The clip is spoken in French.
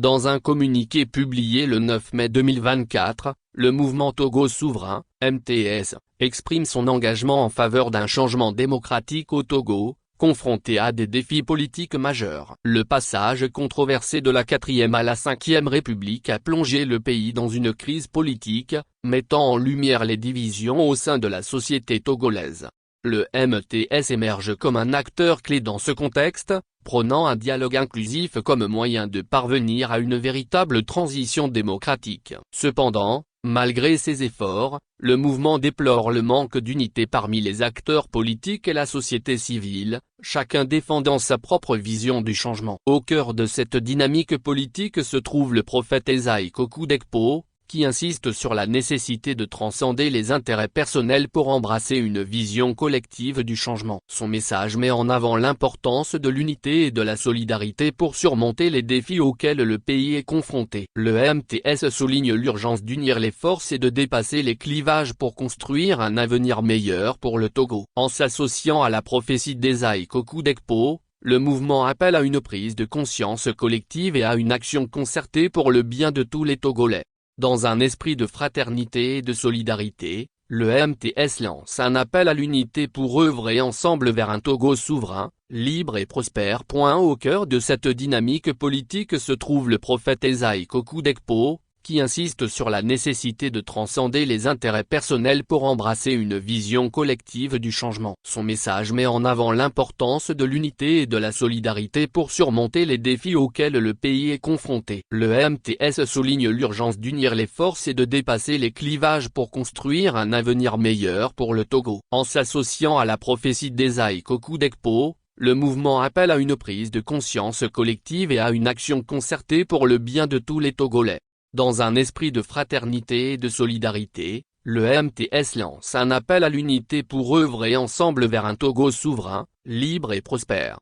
Dans un communiqué publié le 9 mai 2024, le mouvement Togo Souverain, MTS, exprime son engagement en faveur d'un changement démocratique au Togo, confronté à des défis politiques majeurs. Le passage controversé de la 4e à la 5e République a plongé le pays dans une crise politique, mettant en lumière les divisions au sein de la société togolaise. Le MTS émerge comme un acteur clé dans ce contexte, prônant un dialogue inclusif comme moyen de parvenir à une véritable transition démocratique. Cependant, malgré ces efforts, le mouvement déplore le manque d'unité parmi les acteurs politiques et la société civile, chacun défendant sa propre vision du changement. Au cœur de cette dynamique politique se trouve le prophète Esaïe Kokou Dekpo, qui insiste sur la nécessité de transcender les intérêts personnels pour embrasser une vision collective du changement. Son message met en avant l'importance de l'unité et de la solidarité pour surmonter les défis auxquels le pays est confronté. Le MTS souligne l'urgence d'unir les forces et de dépasser les clivages pour construire un avenir meilleur pour le Togo. En s'associant à la prophétie d'Esaïe Kokou Dekpo, le mouvement appelle à une prise de conscience collective et à une action concertée pour le bien de tous les Togolais. Dans un esprit de fraternité et de solidarité, le MTS lance un appel à l'unité pour œuvrer ensemble vers un Togo souverain, libre et prospère. Au cœur de cette dynamique politique se trouve le prophète Esaïe Kokou Dekpo, qui insiste sur la nécessité de transcender les intérêts personnels pour embrasser une vision collective du changement. Son message met en avant l'importance de l'unité et de la solidarité pour surmonter les défis auxquels le pays est confronté. Le MTS souligne l'urgence d'unir les forces et de dépasser les clivages pour construire un avenir meilleur pour le Togo. En s'associant à la prophétie d'Esaïe Kokou Dekpo, le mouvement appelle à une prise de conscience collective et à une action concertée pour le bien de tous les Togolais. Dans un esprit de fraternité et de solidarité, le MTS lance un appel à l'unité pour œuvrer ensemble vers un Togo souverain, libre et prospère.